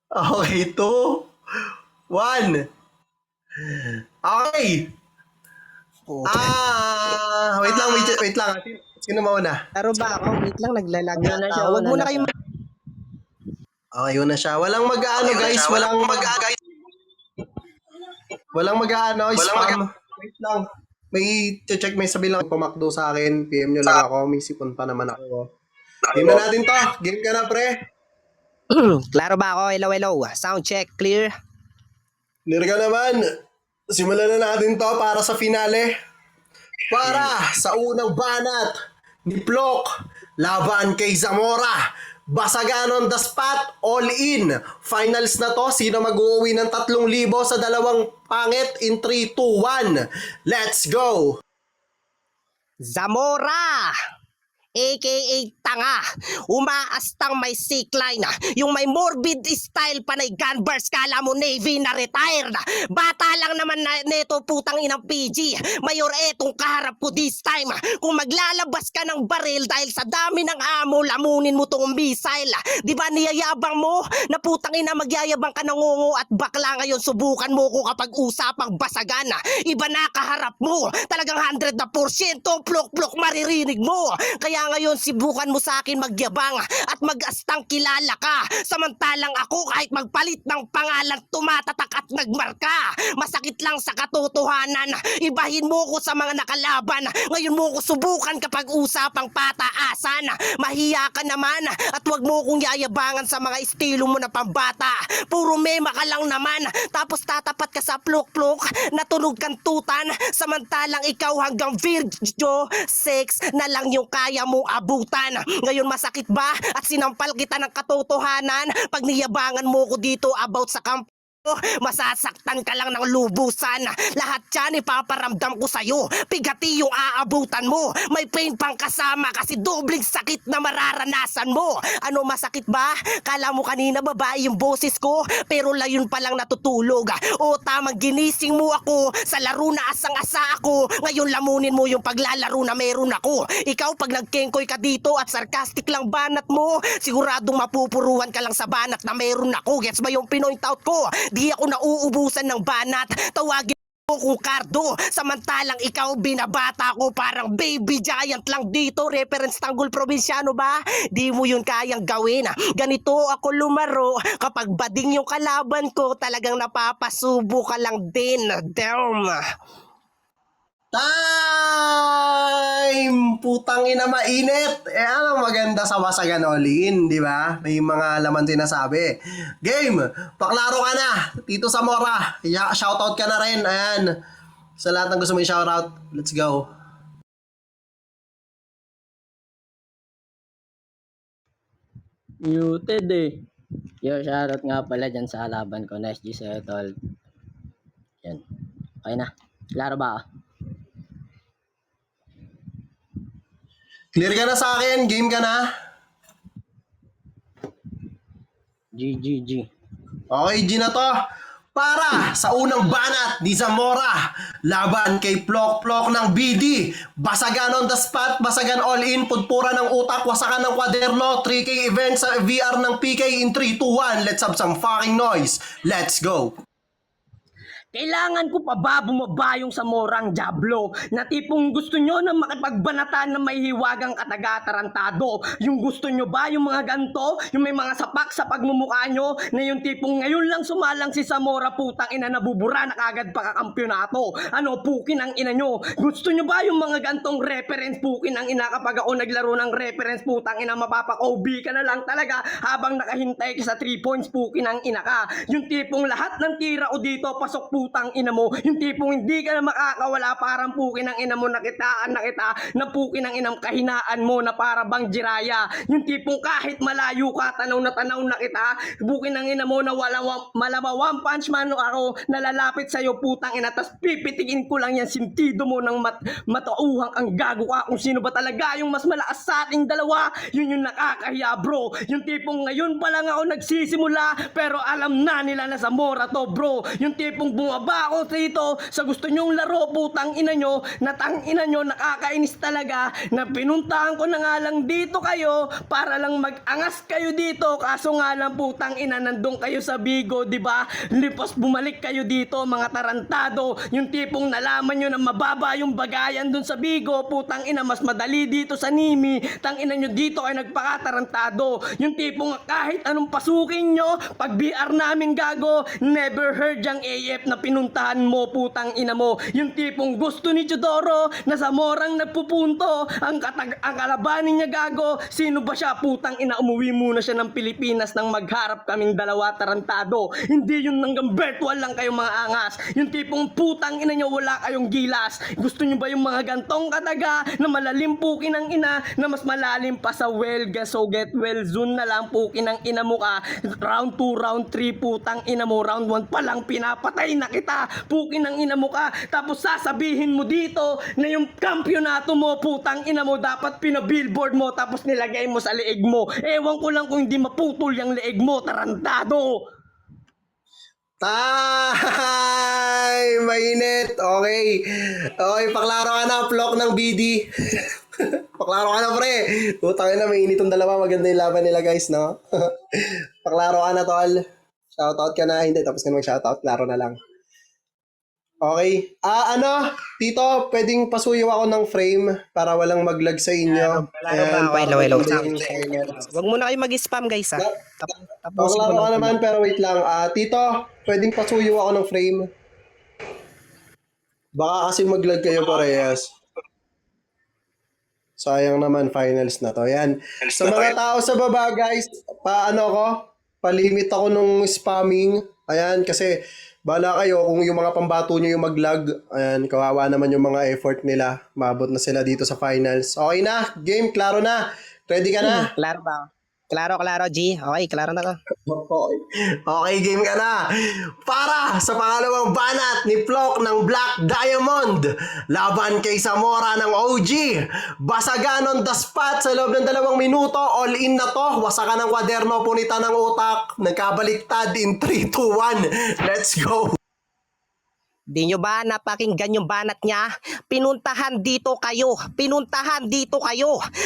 Okay, 2, 1. Okay. Puta. Wait lang, wait lang. Sino mauna? Laro ba ako? Wait lang, naglalag Una na ata siya, ako. Wag una muna na kayo siya. Okay, yun na siya. Walang mag-ano, guys. Walang mag-ano, spam. Wait lang. May check, may sabi lang pumakdo sa akin. PM nyo lang ako. May sipon pa naman ako. Game na natin to. Game ka na, pre. Klaro ba ako? Hello, hello. Sound check, clear. Clear ka naman. Simulan na natin to para sa finale. Para sa unang banat ni Plok laban kay Zamora. Basagan on the spot, all in. Finals na to. Sino mag-uwi ng 3,000 sa dalawang pangit in 3, 2, 1. Let's go! Zamora! aka tanga, umaastang may sickline, yung may morbid style panay gunburst, kala mo Navy na retired, bata lang naman na neto putang inang PG, mayor etong kaharap ko this time, kung maglalabas ka ng baril dahil sa dami ng amo, lamunin mo tong missile, di ba niyayabang mo, na putang ina magyayabang ka ng ngungo at bakla ngayon, subukan mo ko kapag usapang basagan, iba na kaharap mo, talagang 100% plok-plok maririnig mo, kaya ngayon sibukan mo sa akin magyabang at mag-astang kilala ka. Samantalang ako kahit magpalit ng pangalan tumatatak at nagmarka. Masakit lang sa katotohanan. Ibahin mo ko sa mga nakalaban. Ngayon mo ko subukan kapag usapang pataasan. Mahiya ka naman at wag mo kong yayabangan sa mga estilo mo na pambata. Puro mema ka lang naman. Tapos tatapat ka sa plok-plok na tunog kantutan. Samantalang ikaw hanggang virgo sex na lang yung kaya mong abutan. Ngayon masakit ba at sinampal kita ng katotohanan pag niyabangan mo ko dito about sa kampo? Masasaktan ka lang ng lubusan. Lahat yan ipaparamdam ko sa'yo. Pigati yung aabutan mo. May pain pang kasama kasi dobling sakit na mararanasan mo. Ano masakit ba? Kala mo kanina babae yung boses ko pero layon pa lang natutulog. O tamang ginising mo ako sa laro na asang-asa ako. Ngayon lamunin mo yung paglalaro na meron ako. Ikaw pag nagkengkoy ka dito at sarcastic lang banat mo, siguradong mapupuruan ka lang sa banat na meron ako. Gets ba yung pinoint out ko? Di ako nauubusan ng banat. Tawagin mo kung Cardo. Samantalang ikaw binabata ko parang baby giant lang dito. Reference Tanggol Probinsyano ba? Di mo yun kayang gawin. Ganito ako lumaro. Kapag bading yung kalaban ko, talagang napapasubo ka lang din. Damn. Time! Putang ina mainit! Ano maganda sa Wasagan All-In, di ba? May mga laman sinasabi. Game! Paklaro ka na! Tito Zamora, shoutout ka na rin. Ayan. Sa lahat ng gusto mo i-shoutout, let's go. Muted eh. Yo, shoutout nga pala dyan sa laban ko. Nice G sa'yo, tol. Yan. Okay na. Klaro ba ako? Clear ka na sa akin, game ka na. GGG. Okay, G na to. Para sa unang banat ni Zamora, laban kay Plok-Plok ng BD. Basagan on the spot, basagan all in, pudpura ng utak, wasakan ng kwaderno, 3K event sa VR ng PK in 3, 2, 1. Let's have some fucking noise. Let's go. Kailangan ko pa ba bumaba yung sa morang Diablo na tipong gusto nyo na makipagbanatan na may hiwagang katagatarantado? Yung gusto nyo ba yung mga ganto? Yung may mga sapak sa pagmumukha nyo na yung tipong ngayon lang sumalang si Zamora putang ina nabubura na kagad pagkakampyonato? Ano, pukin ang ina nyo? Gusto nyo ba yung mga gantong reference pukin ang ina kapag ako naglaro ng reference putang ina mapapaka-OB ka na lang talaga habang nakahintay ka sa 3 points pukin ang ina ka? Yung tipong lahat ng tira ko dito pasok putang ina mo, yung tipong hindi ka na makakawala parang pukin ang ina mo nakitaan na kita na pukin ang inang kahinaan mo na para bang jiraya, yung tipong kahit malayo ka tanaw na kita pukin ang ina mo na malama one punch man ako nalalapit sa'yo putang ina tas pipitikin ko lang yan sintido mo ng matauhang ang gago ka kung sino ba talaga yung mas malakas sa ating dalawa, yun yung nakakahiya bro, yung tipong ngayon pa lang ako nagsisimula pero alam na nila na Zamora to bro, yung tipong bumaba ako dito sa gusto nyong laro, putang ina nyo, na tang ina nyo, nakakainis talaga, na pinuntahan ko na nga lang dito kayo para lang mag-angas kayo dito, kaso nga lang putang ina, nandun kayo sa Bigo, di ba? Lipos bumalik kayo dito, mga tarantado, yung tipong nalaman nyo na mababa yung bagayan dun sa Bigo, putang ina, mas madali dito sa Nimi, tang ina nyo dito ay nagpakatarantado, yung tipong kahit anong pasukin nyo, pag BR namin gago, never heard yung AF na pinuntahan mo, putang ina mo, yung tipong gusto ni Chudoro na sa morang nagpupunto, ang kalabanin niya gago, sino ba siya, putang ina, umuwi muna siya ng Pilipinas nang magharap kaming dalawa tarantado, hindi yun hanggang virtual lang kayo mga angas, yung tipong putang ina nyo wala kayong gilas, gusto nyo ba yung mga gantong kataga na malalim pukin ng ina, na mas malalim pa sa well, so get well soon na lang pukin ng ina mo ka, round 2, round 3, putang ina mo, round 1 pa lang pinapatay na kita, pukin ng ina mo ka, tapos sasabihin mo dito na yung kampyonato mo, putang ina mo, dapat pinabillboard mo, tapos nilagay mo sa leeg mo, ewan ko lang kung hindi maputol yung leeg mo, tarantado. Time! Mainit! Okay. Okay, paklaro ka na, Plok ng BD. Paklaro ka na, pre. Utang na, mainit yung dalawa. Maganda yung laban nila, guys, no? Paklaro ka na, tol. Shoutout ka na. Hindi, tapos ka na mag-shoutout. Klaro na lang. Okay. Tito, pwedeng pasuyo ako ng frame para walang maglag sa inyo. Ayan, para Hello. maganda yung timer. Wag muna kayo mag-spam guys ha. Tapusin ko Paklaro ka lang. naman, pero wait lang. Tito, pwedeng pasuyo ako ng frame. Baka kasi maglag kayo parehas. Sayang naman, finals na to. Yan. Sa mga tao sa baba, guys, palimit ako nung spamming. Ayan, kasi bala kayo kung yung mga pambato nyo yung maglag. Ayan, kawawa naman yung mga effort nila. Mabot na sila dito sa finals. Okay na, game, klaro na. Ready ka na? Klaro ba? Klaro, G. Okay, klaro na ka. Okay, game ka na. Para sa pangalawang banat ni Plok ng Black Diamond, laban kay Zamora ng OG. Basagan on the spot sa loob ng 2 minuto. All in na to. Wasakan ng kwaderno, punita ng utak. Nagkabaliktad in 3, 2, 1. Let's go. Di nyo ba napakinggan yung banat niya? Pinuntahan dito kayo.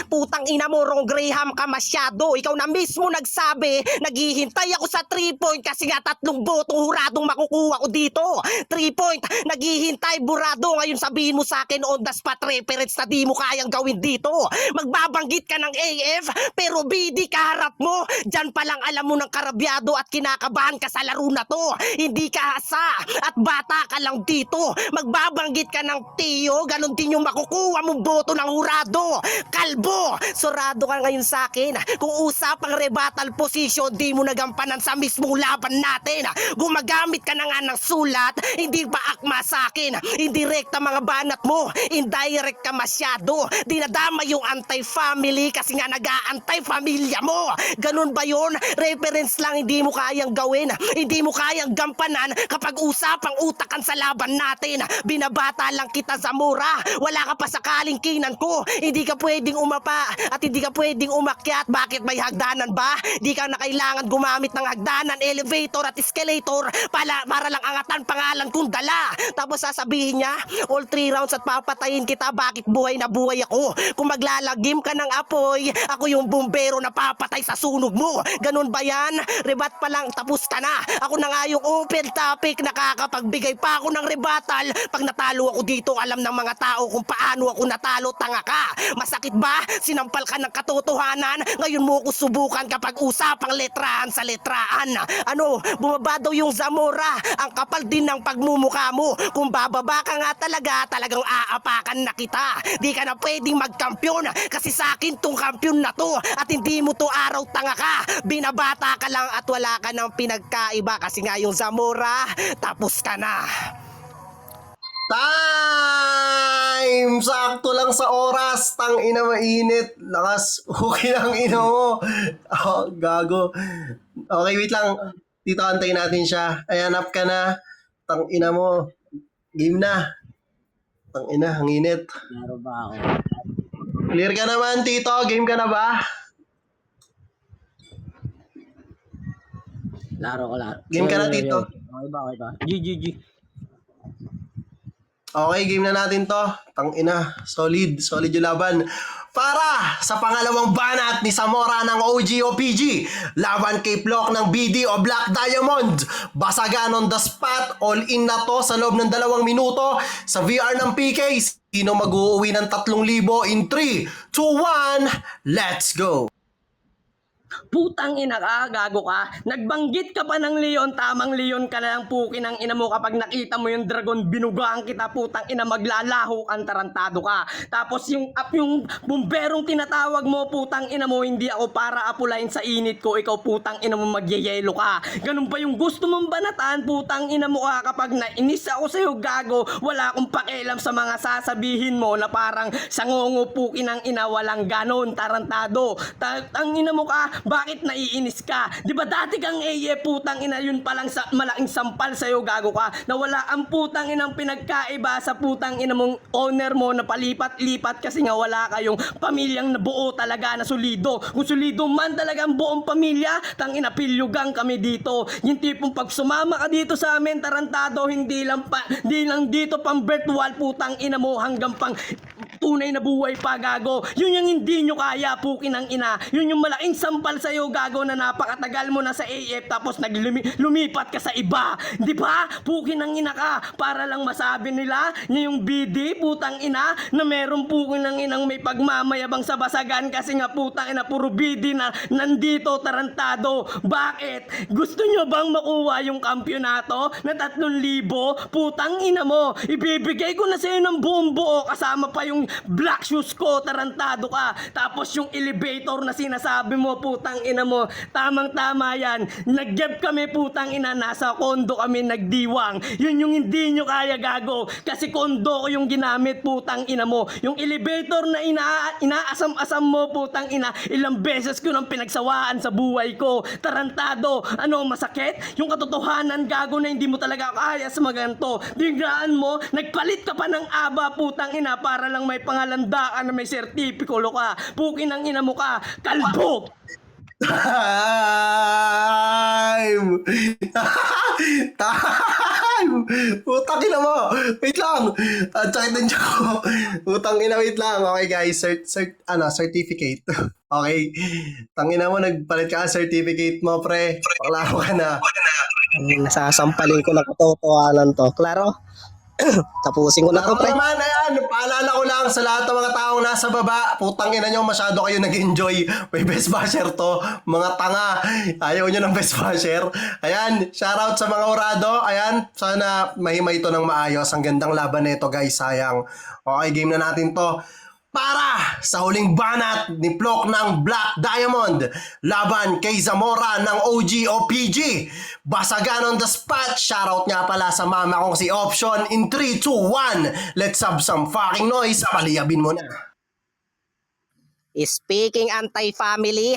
Putang ina mo, Rong Graham ka masyado. Ikaw na mismo nagsabi, naghihintay ako sa 3 point kasi nga 3 botong huradong makukuha ko dito. 3 point, naghihintay burado. Ngayon sabihin mo sa akin on the spot reference na di mo kayang gawin dito. Magbabanggit ka ng AF, pero BD kaharap mo. Diyan pa lang alam mo ng karabyado at kinakabahan ka sa laro na to. Hindi ka hasa at bata ka lang dito. Magbabanggit ka ng tiyo, ganun din yung makukuha mong boto ng hurado. Kalbo, surado ka ngayon sa akin. Kung usapang rebuttal position, di mo nagampanan sa mismong laban natin. Gumagamit ka na nga ng sulat, hindi pa akma sa akin. Indirekta mga banat mo, indirect ka masyado. Dinadama yung anti-family kasi nga nag-aantay-familya mo. Ganun ba yun? Reference lang hindi mo kayang gawin. Hindi mo kayang gampanan kapag usapang utakan sa laban natin. Binabata lang kita, Zamora. Wala ka pa sa kalingkinan ko. Hindi ka pwedeng umapa at hindi ka pwedeng umakyat. Bakit may hagdanan ba? Di ka na kailangan gumamit ng hagdanan, elevator at escalator para lang angatan pangalan kong dala. Tapos sasabihin niya, all 3 rounds at papatayin kita. Bakit buhay na buhay ako? Kung maglalagim ka ng apoy, ako yung bumbero na papatay sa sunog mo. Ganun ba yan? Rebat pa lang, tapos ka na. Ako na nga yung open topic, nakakapagbigay pa ako ng rebuttal. Pag natalo ako dito, alam ng mga tao kung paano ako natalo, tanga ka. Masakit ba? Sinampal ka ng katotohanan. Ngayon mo ko subukan kapag usapang letrahan sa letraan. Ano, bumaba daw yung Zamora. Ang kapal din ng pagmumukha mo. Kung bababa ka nga talagang aapakan na kita. Di ka na pwedeng magkampiyon kasi sa akin tong kampiyon na to at hindi mo to araw, tanga ka. Binabata ka lang at wala ka ng pinagkaiba kasi nga yung Zamora, tapos ka na. Time! Sakto lang sa oras. Tang ina, mainit. Lakas. Okay lang ina mo. Oh, gago. Okay, wait lang. Dito antayin natin siya. Ayan, up ka na. Tang ina mo. Game na. Tang ina, ang init. Klaro ba ako? Clear ka naman, Tito. Game ka na ba? Klaro. Game ka na, Tito. Okay ba? GG. Okay, game na natin to. Tangina, solid yung laban. Para sa pangalawang banat ni Zamora ng OG o PG, laban kay Plok ng BD o Black Diamond. Basagan on the spot, all in na to sa loob ng 2 minuto sa VR ng PK. Sino mag-uuwi ng 3,000 in 3, 2, 1, let's go! Putang ina ka, gago ka. Nagbanggit ka pa ng leon, tamang leon ka na lang pukin ang ina mo kapag nakita mo yung dragon, binugaan kita putang ina, maglalaho kang tarantado ka. Tapos yung bumberong tinatawag mo putang ina mo, hindi ako para apulain sa init ko, ikaw putang ina mo magyayelo ka. Ganun pa yung gusto mong banatan putang ina mo ka kapag nainis ako sa'yo gago, wala akong pakialam sa mga sasabihin mo na parang sangongo pukin ang ina, walang ganon tarantado. Ang ina mo ka, bakit naiinis ka? Di ba dati kang putang ina, yun palang malaking sampal sa'yo gago ka, na wala ang putang inang pinagkaiba sa putang ina mong owner mo na palipat-lipat kasi nga wala kayong pamilyang nabuo talaga na solido. Kung solido man talaga ang buong pamilya, tang ina pilyugang kami dito. Yung tipong pag sumama ka dito sa amin tarantado, hindi lang dito pang virtual putang ina mo hanggang pang tunay na buhay pa gago. Yun yung hindi nyo kaya pukin ang ina. Yun yung malaking sampal sa'yo gago na napakatagal mo na sa AF tapos lumipat ka sa iba. Di ba? Pukin ang ina ka para lang masabi nila na yung BD putang ina na meron pukin ang inang may pagmamayabang sa basagan kasi nga putang ina puro BD na nandito tarantado. Bakit? Gusto nyo bang makuha yung kampyonato na 3,000? Putang ina mo. Ibibigay ko na sa'yo ng buong buo kasama pa yung black shoes ko, tarantado ka. Tapos yung elevator na sinasabi mo, putang ina mo, tamang-tama yan. Nag-job kami, putang ina, nasa kondo kami nagdiwang. Yun yung hindi nyo kaya gago. Kasi kondo ko yung ginamit, putang ina mo. Yung elevator na inaasam-asam mo, putang ina, ilang beses ko nang pinagsawaan sa buhay ko. Tarantado, ano, masakit? Yung katotohanan, gago na hindi mo talaga kaya sa maganto. Biglaan mo, nagpalit ka pa ng aba, putang ina, para lang may pangalandaan na may sertipikulo ka. Pukin ang ina mo ka, kalbo! Time! Time! Putang ina mo! Wait lang! At sakit ng tiyan ko. Putang ina, wait lang. Okay guys, certificate. Okay. Tangina mo, nagpalit ka certificate mo, pre. Paklaro ka na. Nasasampalin ko na katotohanan to. Klaro? Tapusin ko na to, Ako pre. naman, ayan, paalala ko lang sa lahat ng mga taong nasa baba, putang ina nyo, masyado kayo nag-enjoy. May best basher to, mga tanga. Ayaw nyo ng best basher. Ayan, shoutout sa mga orado. Ayan, sana mahimay ito ng maayos. Ang gandang laban nito, guys, sayang. Okay, game na natin to. Para sa huling banat ni Plok ng Black Diamond, laban kay Zamora ng OG o PG. Basagan on the spot. Shoutout nga pala sa mama kong si Option in 3, 2, 1. Let's have some fucking noise. Paliyabin mo na. Speaking anti-family,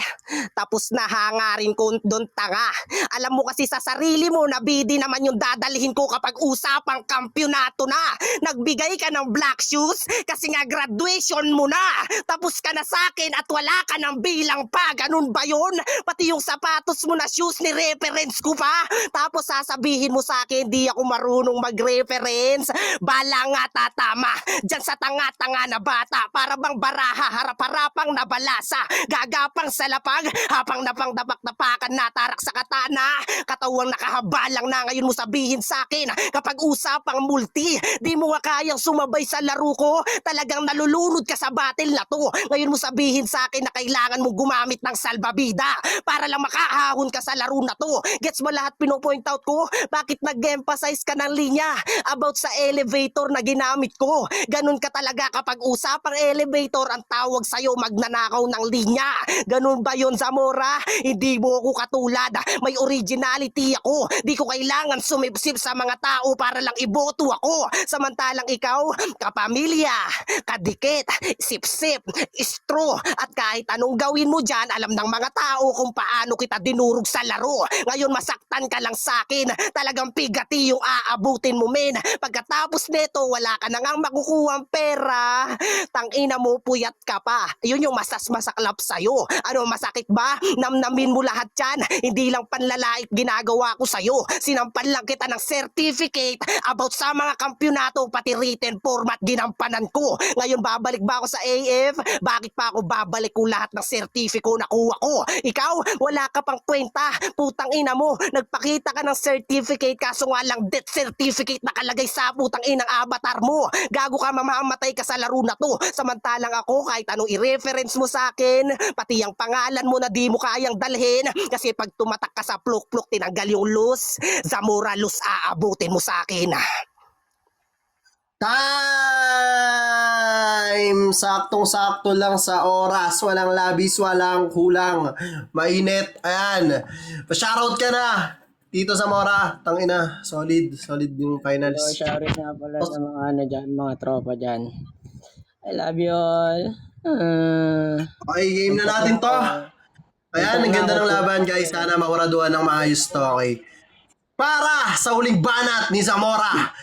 tapos na hangarin ko doon tanga. Alam mo kasi sa sarili mo na BD naman yung dadalhin ko kapag usapang kampyonato na. Nagbigay ka ng black shoes kasi nga graduation mo na. Tapos ka na sa akin at wala ka ng bilang pa. Ganun ba yun? Pati yung sapatos mo na shoes ni reference ko pa. Tapos sasabihin mo sa akin di ako marunong mag-reference. Bala nga tatama dyan sa tanga-tanga na bata. Para bang baraha harap-harapang nabalasa, gagapang sa lapag, hapang napang-dapak-dapakan natarak sa katana, katawang nakahabalang na ngayon mo sabihin sa akin, kapag usapang multi, di mo nga kayang sumabay sa laro ko, talagang nalulunod ka sa battle na to, ngayon mo sabihin sa akin na kailangan mo gumamit ng salbabida, para lang makahahon ka sa laro na to, gets mo lahat pinopoint out ko, bakit nag-emphasize ka ng linya, about sa elevator na ginamit ko, ganun ka talaga kapag usapang elevator, ang tawag sa'yo magnanakaw ng linya. Ganun ba yun, Zamora? Hindi mo ako katulad. May originality ako. Di ko kailangan sumipsip sa mga tao para lang iboto ako. Samantalang ikaw, kapamilya, kadikit, sip-sip, istro, at kahit anong gawin mo dyan, alam ng mga tao kung paano kita dinurog sa laro. Ngayon masaktan ka lang sa akin. Talagang pigati yung aabutin mo, men. Pagkatapos nito, wala ka na ngang makukuha pera. Tangina mo, puyat ka pa. Yun yung masaklap sa'yo. Ano, masakit ba? Namnamin mo lahat yan. Hindi lang panlalait ginagawa ko sa'yo. Sinampan lang kita ng certificate about sa mga kampyonato, pati written format ginampanan ko. Ngayon babalik ba ako sa AF? Bakit pa ako babalik kung lahat ng sertifiko nakuha ko? Ikaw, wala ka pang kwenta. Putang ina mo, nagpakita ka ng certificate kaso nga lang death certificate nakalagay sa putang inang avatar mo. Gago ka, mamamatay ka sa laro na to. Samantalang ako, kahit anong i-reference mo sa akin, pati ang pangalan mo na di mo kayang dalhin, kasi pag tumatak ka sa pluk-pluk, tinanggal yung luz, Zamora luz aabutin mo sa akin. Time! Saktong-sakto lang sa oras. Walang labis, walang kulang. Mainit. Ayan. Pa-shoutout ka na. Tito Zamora. Tangina. Solid. Solid yung finals. So, shoutout nga pala sa mga ano dyan, mga tropa dyan. I love you all. Okay, game na natin to. Ayan, ang ganda ng laban guys. Sana makuraduhan ng maayos to. Okay. Para sa huling banat ni Zamora.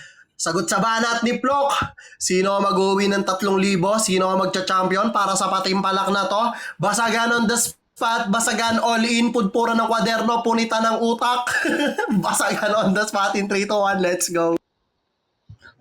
Sagot sa banat ni Plok. Sino ang mag-uwi ng 3,000? Sino ang magcha-champion para sa patimpalak na to? Basagan on the spot. Basagan all in. Pudpura ng kwaderno. Punitan ng utak. Basagan on the spot in 3, 2, 1. Let's go.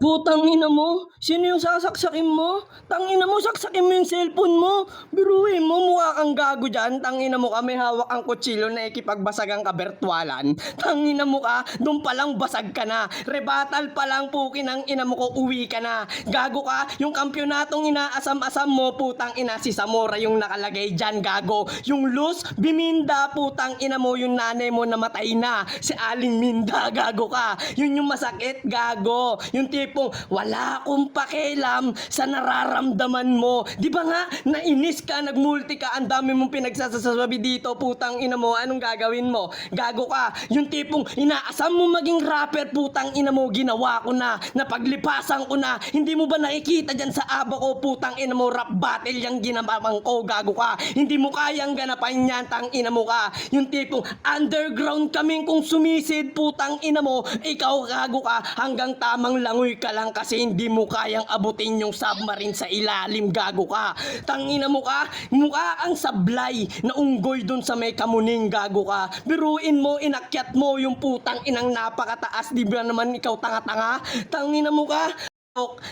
Putang ina mo, sino yung sasaksakin mo? Tangina mo, saksakin mo yung cellphone mo. Biruin mo, mukha kang gago dyan. Tangina mo ka, may hawak ang kutsilyo na ikipagbasagang kabertwalan. Tangina mo ka, doon palang basag ka na. Rebatal pa lang, pukin ang ina mo ko, uwi ka na. Gago ka, yung kampyonatong inaasam-asam mo, putang ina, si Zamora yung nakalagay dyan, gago. Yung Luz, Biminda, putang ina mo, yung nanay mo namatay na. Si Aling Minda, gago ka. Yun yung masakit, gago. Yung tipong wala akong pakialam sa nararamdaman mo. Di ba nga, nainis ka, nagmulti ka, ang dami mong pinagsasasabi dito, putang ina mo, anong gagawin mo? Gago ka. Yung tipong inaasam mo maging rapper, putang ina mo, ginawa ko na, napaglipasan ko na. Hindi mo ba nakikita dyan sa aba ko, putang ina mo, rap battle yung ginamang ko, gago ka. Hindi mo kayang ganapan yan, tang ina mo ka. Yung tipong underground kaming kung sumisid, putang ina mo, ikaw gago ka, hanggang tamang langoy ka lang kasi hindi mo kayang abutin yung submarine sa ilalim, gago ka. Tangina mo ka, mukha ang sablay na unggoy dun sa may kamuning, gago ka. Biruin mo, inakyat mo yung putang inang napakataas, di ba naman ikaw tanga-tanga? Tangina mo ka.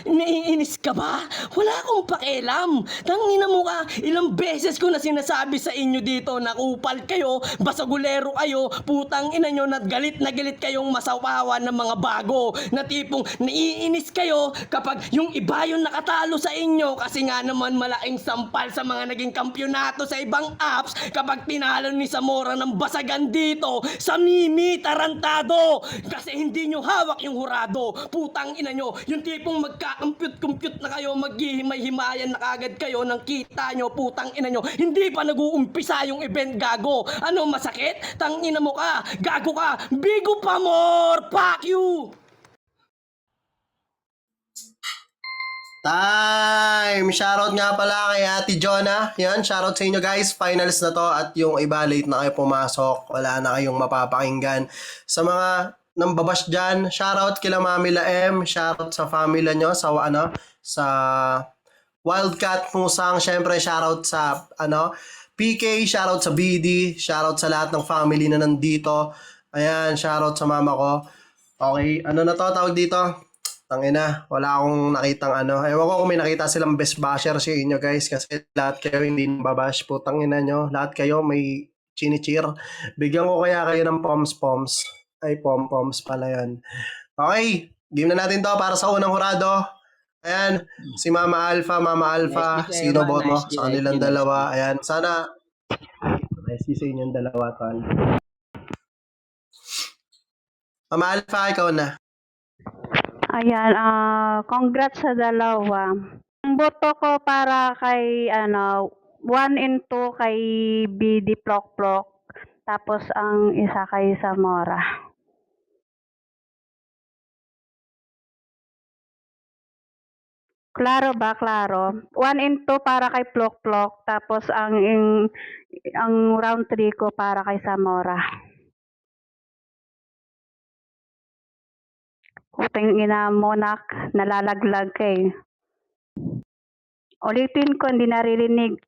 Naiinis ka ba? Wala akong pakialam. Tangina mo ka, ilang beses ko na sinasabi sa inyo dito na kupal kayo, basagulero kayo, putang ina nyo, na galit kayong masawawan ng mga bago. Na tipong naiinis kayo kapag yung iba yung nakatalo sa inyo kasi nga naman malaking sampal sa mga naging kampyonato sa ibang apps kapag tinalo ni Zamora ng basagan dito sa Mimi Tarantado. Kasi hindi nyo hawak yung hurado. Putang ina nyo, yung tipong magka-compute na kayo, maghihimay-himayan na kagad kayo ng kita nyo, putang ina nyo, hindi pa nag-uumpisa yung event, gago. Ano, masakit? Tangina mo ka, gago ka, bigo pa more, fuck you! Time! Shoutout nga pala kay Ate Jonah. Yan, shoutout sa inyo guys. Finals na to at yung iba late na kayo pumasok. Wala na kayong mapapakinggan. Sa mga nambabash dyan, shoutout kila Mamila M. Shoutout sa family nyo, sa sa Wildcat Musang. Syempre, shoutout sa PK, shoutout sa BD, shoutout sa lahat ng family na nandito. Ayan, shoutout sa mama ko. Okay, ano na to tawag dito? Tangina, wala akong nakitang Ewan ko kung may nakita silang best basher sa inyo guys kasi lahat kayo hindi nababash. Putang ina nyo, lahat kayo may chinichir. Bigyan ko kaya kayo ng poms-poms. Ay, pom-poms pala yan. Okay, game na natin to para sa unang hurado. Ayan, si Mama Alpha, Nice G sa'yo, sino man. bot mo? Nice G, Sa nice kanilang G, nice dalawa. G. Ayan, sana nice sa inyong dalawa, tol. Mama Alpha, ikaw na. Ayan, congrats sa dalawa. Ang boto ko para kay 1 and 2 kay BD Plok Plok, tapos ang isa kay Zamora. Klaro ba? Klaro. 1 and 2 para kay Plok Plok, tapos ang round 3 ko para kay Zamora. Utang ina mo nak, nalalaglag kay. Ulitin ko, hindi naririnig.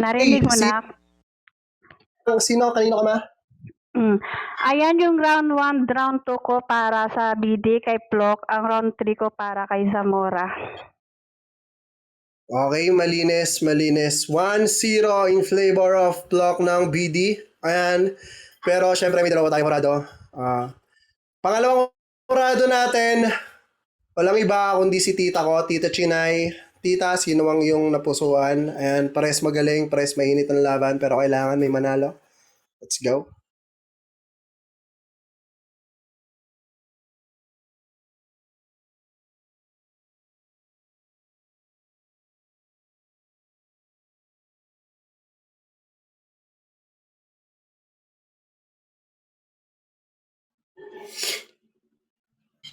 Narinig mo na? Sino? Kanino ka ma? Ayan yung round 1, round 2 ko para sa BD kay Plok. Ang round 3 ko para kay Zamora. Okay, malinis. 1-0 in flavor of block ng BD. Ayan. Pero syempre may dalawa tayong murado. Pangalawang murado natin, walang iba kundi si tita ko, Tita Chinay. Tita, sino ang iyong napusuan? Ayan, pares magaling, pares mainit ang laban, pero kailangan may manalo. Let's go.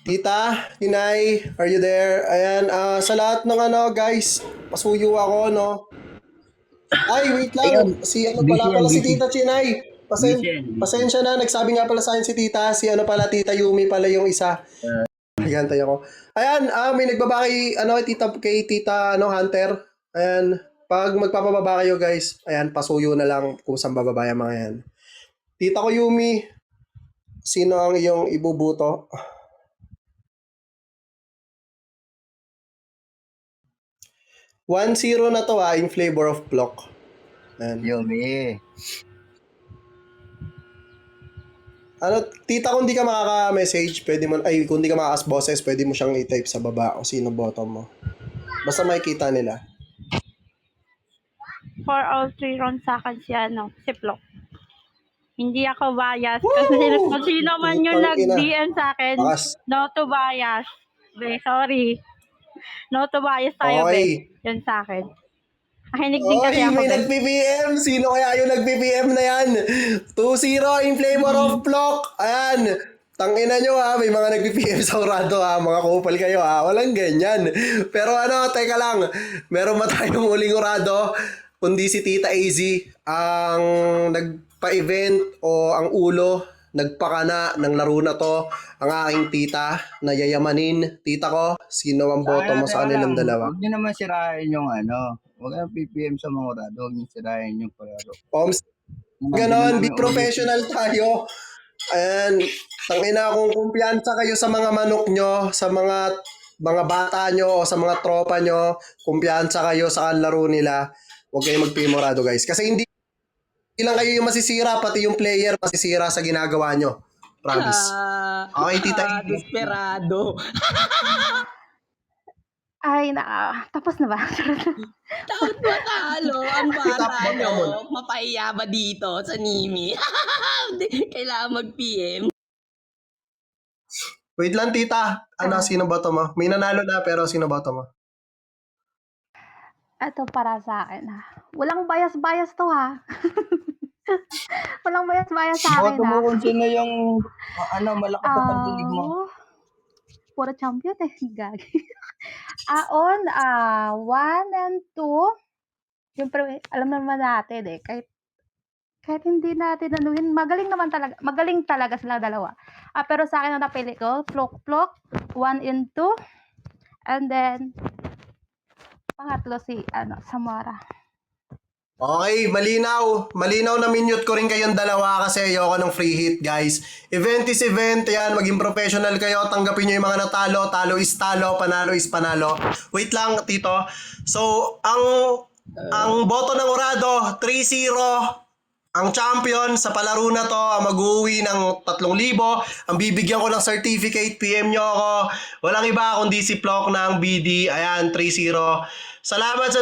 Tita, Inay, are you there? Ayan, sa lahat ng guys, pasuyo ako, no? Ay, wait lang. Si si Tita Chinay. Pasensya na, nagsabi nga pala sa akin si Tita, si Tita Yumi pala yung isa. Higantay ako. Ayan, may nagbabaki, kay Tita, Hunter. Ayan, pag magpapababa kayo guys, ayan, pasuyo na lang kung saan bababa yung mga yan. Tita ko Yumi, sino ang iyong ibubuto? 1-0 na to in flavor of block. Yumi. Tita, kung di ka makaka-message, pwede mo, kung di ka makakas boses, pwede mo siyang i-type sa baba kung sino bottom mo. Basta makikita nila. For all 3 rounds sa akin si Plok. Hindi ako bias. Kasi kung sino man yung nag-DM sa akin, no to bias. Sorry. No to bias tayo, Okay. Yun sa akin. Nakinig din kasi ako, may nag-PPM. Sino kaya yung nag-PPM na yan? 2-0 in flavor of block. Ayan. Tangina nyo may mga nag-PPM sa urado mga kupal kayo walang ganyan. Pero teka lang, meron ba tayong uling urado? Kundi si Tita AZ ang nagpa-event o ang ulo, nagpakana ng laro na to, ang aking tita na yayamanin. Tita ko, sino ang boto mo sa kanilang dalawa? Huwag nyo naman sirain yung huwag na PPM sa mga urado, huwag nyo sirain yung palaro. Ganon, be professional tayo. Ayan, tangina kung kumpiyansa kayo sa mga manok nyo, sa mga bata nyo o sa mga tropa nyo, kumpiyansa kayo sa laro nila, huwag kayo magpimorado guys. Kasi hindi lang kayo yung masisira, pati yung player masisira sa ginagawa nyo. Promise. Okay, Tita. Desperado. Ay, tapos na ba? Taot matalo ang bata nyo. Mapahiya ba dito sa Nimi? Kailangan mag-PM. Wait lang, Tita. Sino boto mo? May nanalo na, pero sino boto mo? Ito para sa akin Walang bias-bias to Walang bias-bias sa akin Boto mo kung sino yung malakas na pagdilig mo. Puro champion gagi. 1 and 2. Siyempre, alam naman natin kahit hindi natin magaling talaga sila dalawa. Pero sa akin ang napili ko, Plok, 1 and 2. And then, pangatlo si Zamora. Okay, malinaw. Malinaw na minute ko rin kayong dalawa kasi ayoko ng free hit, guys. Event is event. Yan, maging professional kayo. Tanggapin nyo yung mga natalo. Talo is talo. Panalo is panalo. Wait lang, Tito. So, ang boto ng Urado, 3-0. Ang champion sa palaro na to, ang mag-uwi ng 3,000. Ang bibigyan ko ng certificate, PM nyo ako. Walang iba kundi si Plok ng BD. Ayan, 3-0. Salamat sa